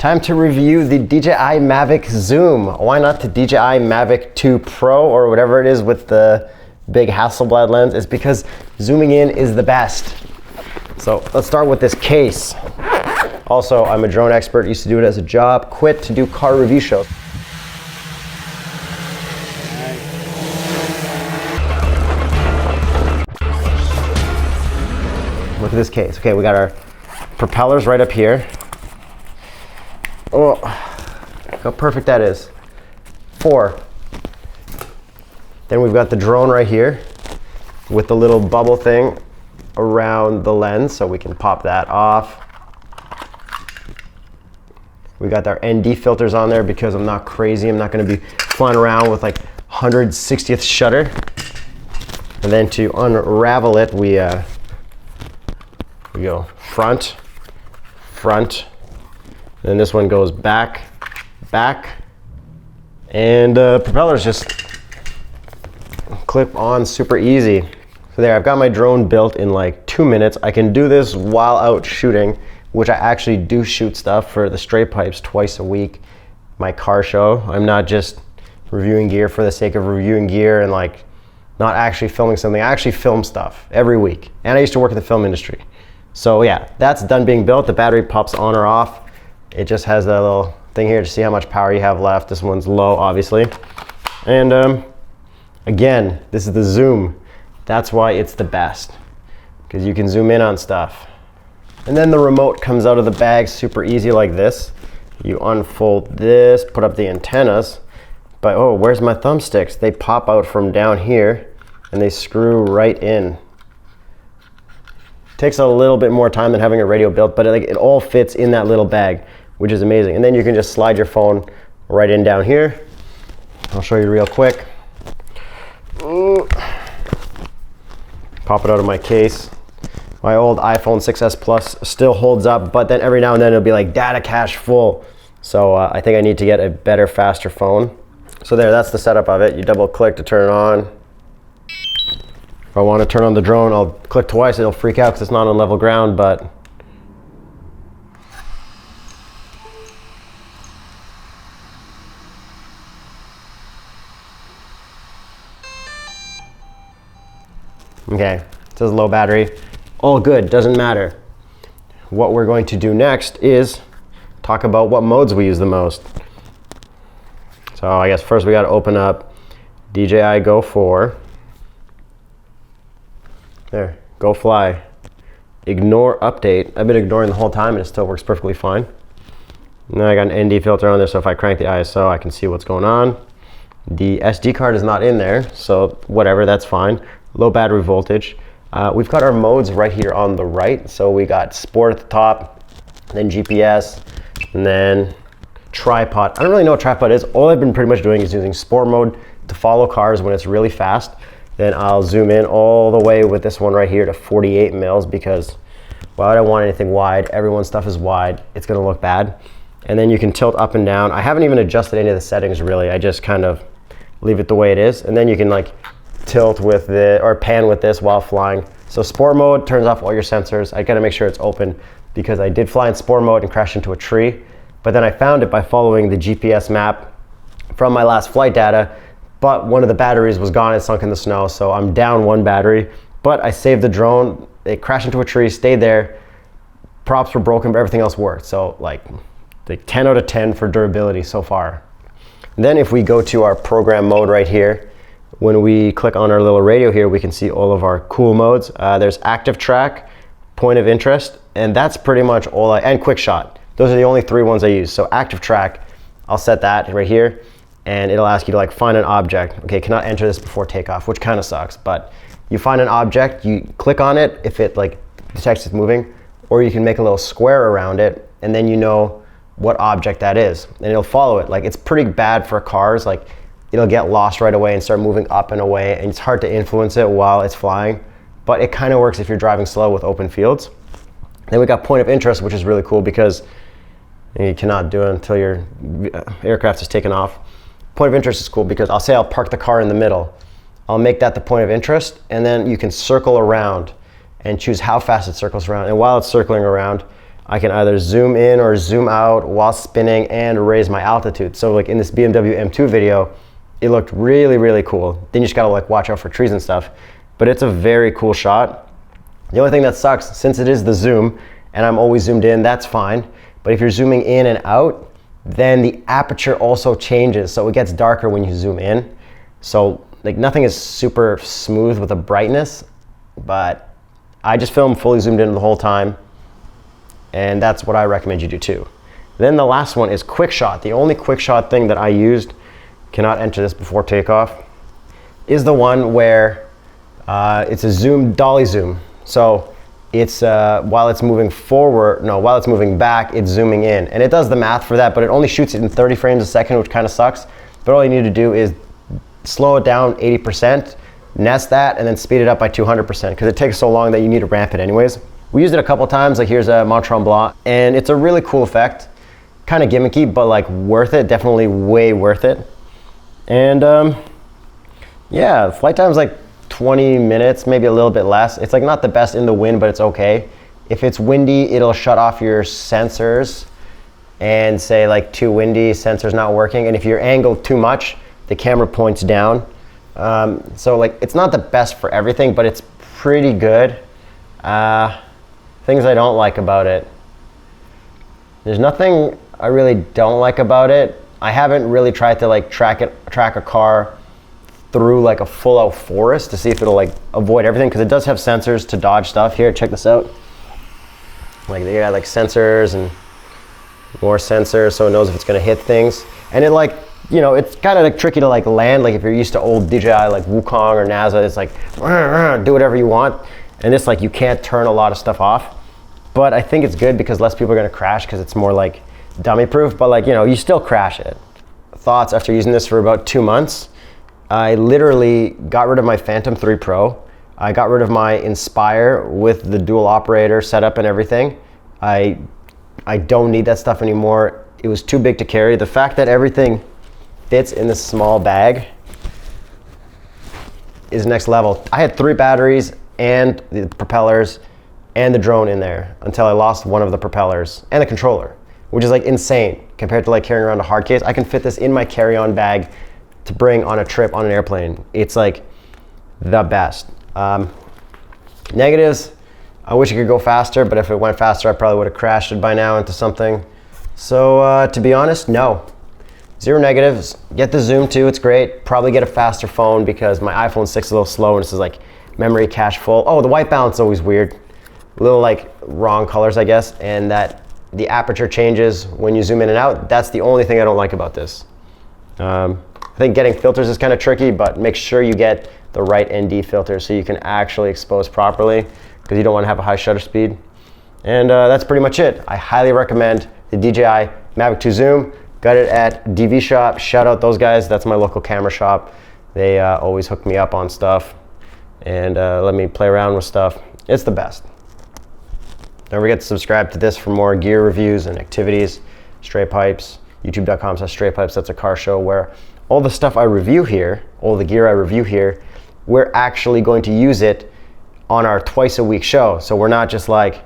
Time to review the DJI Mavic Zoom. Why not the DJI Mavic 2 Pro or whatever it is with the big Hasselblad lens? It's because zooming in is the best. So let's start with this case. Also, I'm a drone expert, used to do it as a job, quit to do car review shows. Look at this case. Okay, we got our propellers right up here. Oh, look how perfect that is. 4. Then we've got the drone right here with the little bubble thing around the lens, so we can pop that off. We got our ND filters on there because I'm not crazy. I'm not going to be flying around with like 160th shutter. And then to unravel it, we go front, and then this one goes back, and propellers just clip on super easy. So there, I've got my drone built in like 2 minutes. I can do this while out shooting, which I actually do shoot stuff for the Straight Pipes twice a week, my car show. I'm not just reviewing gear for the sake of reviewing gear and like not actually filming something. I actually film stuff every week, and I used to work in the film industry. So yeah, that's done being built. The battery pops on or off. It just has that little thing here to see how much power you have left. This one's low, obviously. And again, this is the zoom. That's why it's the best, because you can zoom in on stuff. And then the remote comes out of the bag super easy like this. You unfold this, put up the antennas, but oh, where's my thumbsticks? They pop out from down here and they screw right in. Takes a little bit more time than having a radio built, but it all fits in that little bag, which is amazing. And then you can just slide your phone right in down here. I'll show you real quick. Pop it out of my case. My old iPhone 6s Plus still holds up, but then every now and then it'll be like data cache full. So I think I need to get a better, faster phone. So there, that's the setup of it. You double click to turn it on. If I want to turn on the drone, I'll click twice. It'll freak out because it's not on level ground, but okay, it says low battery. All good, doesn't matter. What we're going to do next is talk about what modes we use the most. So I guess first we got to open up DJI Go 4. There, go fly. Ignore update. I've been ignoring the whole time and it still works perfectly fine. Now I got an ND filter on there, so if I crank the ISO, I can see what's going on. The SD card is not in there, so whatever, that's fine. Low battery voltage. We've got our modes right here on the right. So we got sport at the top, then GPS, and then tripod. I don't really know what tripod is. All I've been pretty much doing is using sport mode to follow cars when it's really fast. Then I'll zoom in all the way with this one right here to 48 mils because, well, I don't want anything wide. Everyone's stuff is wide. It's gonna look bad. And then you can tilt up and down. I haven't even adjusted any of the settings really. I just kind of leave it the way it is. And then you can like tilt with it or pan with this while flying. So sport mode turns off all your sensors. I gotta make sure it's open because I did fly in sport mode and crash into a tree. But then I found it by following the GPS map from my last flight data. But one of the batteries was gone and sunk in the snow, so I'm down one battery. But I saved the drone. It crashed into a tree, stayed there. Props were broken, but everything else worked. So like 10 out of 10 for durability so far. And then if we go to our program mode right here, when we click on our little radio here, we can see all of our cool modes. There's active track, point of interest, and that's pretty much all and quick shot. Those are the only 3 ones I use. So active track, I'll set that right here. And it'll ask you to like find an object. Okay, cannot enter this before takeoff, which kind of sucks, but you find an object, you click on it if it like detects it's moving, or you can make a little square around it, and then you know what object that is, and it'll follow it. Like it's pretty bad for cars, like it'll get lost right away and start moving up and away, and it's hard to influence it while it's flying, but it kind of works if you're driving slow with open fields. Then we got point of interest, which is really cool because you cannot do it until your aircraft is taken off. Point of interest is cool because I'll park the car in the middle. I'll make that the point of interest, and then you can circle around and choose how fast it circles around. And while it's circling around, I can either zoom in or zoom out while spinning and raise my altitude. So like in this BMW M2 video, it looked really, really cool. Then you just gotta like watch out for trees and stuff. But it's a very cool shot. The only thing that sucks, since it is the zoom, and I'm always zoomed in, that's fine. But if you're zooming in and out, then the aperture also changes. So it gets darker when you zoom in. So like nothing is super smooth with the brightness, but I just film fully zoomed in the whole time. And that's what I recommend you do too. Then the last one is quick shot. The only quick shot thing that I used, cannot enter this before takeoff, is the one where it's a zoom, dolly zoom. So it's while it's moving forward, no, while it's moving back, it's zooming in. And it does the math for that, but it only shoots it in 30 frames a second, which kind of sucks. But all you need to do is slow it down 80%, nest that, and then speed it up by 200%, because it takes so long that you need to ramp it anyways. We used it a couple times, like here's a Mont Tremblant, and it's a really cool effect. Kind of gimmicky, but like worth it, definitely way worth it. And yeah, flight time's like 20 minutes, maybe a little bit less. It's like not the best in the wind, but it's okay. If it's windy, it'll shut off your sensors and say like too windy, sensor's not working. And if you're angled too much, the camera points down. So like it's not the best for everything, but it's pretty good. Things I don't like about it. There's nothing I really don't like about it. I haven't really tried to like track a car through like a full out forest to see if it'll like avoid everything, because it does have sensors to dodge stuff. Here, check this out. Like they got like sensors and more sensors, so it knows if it's gonna hit things. And it like, you know, it's kind of like tricky to like land. Like if you're used to old DJI like Wukong or NASA, it's like do whatever you want. And this like you can't turn a lot of stuff off. But I think it's good because less people are gonna crash because it's more like dummy proof, but like, you know, you still crash it. Thoughts after using this for about 2 months. I literally got rid of my Phantom 3 Pro. I got rid of my Inspire with the dual operator setup and everything. I don't need that stuff anymore. It was too big to carry. The fact that everything fits in this small bag is next level. I had 3 batteries and the propellers and the drone in there until I lost one of the propellers and the controller, which is like insane compared to like carrying around a hard case. I can fit this in my carry-on bag to bring on a trip on an airplane. It's like the best. Negatives, I wish it could go faster, but if it went faster, I probably would have crashed it by now into something. So to be honest, no. 0 negatives. Get the zoom too, it's great. Probably get a faster phone because my iPhone 6 is a little slow and this is like memory cache full. Oh, the white balance is always weird. A little like wrong colors, I guess, and that the aperture changes when you zoom in and out. That's the only thing I don't like about this. I think getting filters is kind of tricky, but make sure you get the right ND filter so you can actually expose properly, because you don't want to have a high shutter speed. And that's pretty much it. I highly recommend the DJI Mavic 2 Zoom. Got it at DV Shop. Shout out those guys. That's my local camera shop. They always hook me up on stuff and let me play around with stuff. It's the best. Don't forget to subscribe to this for more gear reviews and activities. Stray Pipes, youtube.com/straypipes. That's a car show where all the stuff I review here, all the gear I review here, we're actually going to use it on our twice-a-week show. So we're not just like,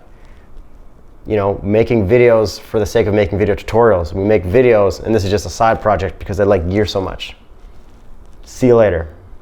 you know, making videos for the sake of making video tutorials. We make videos, and this is just a side project because I like gear so much. See you later.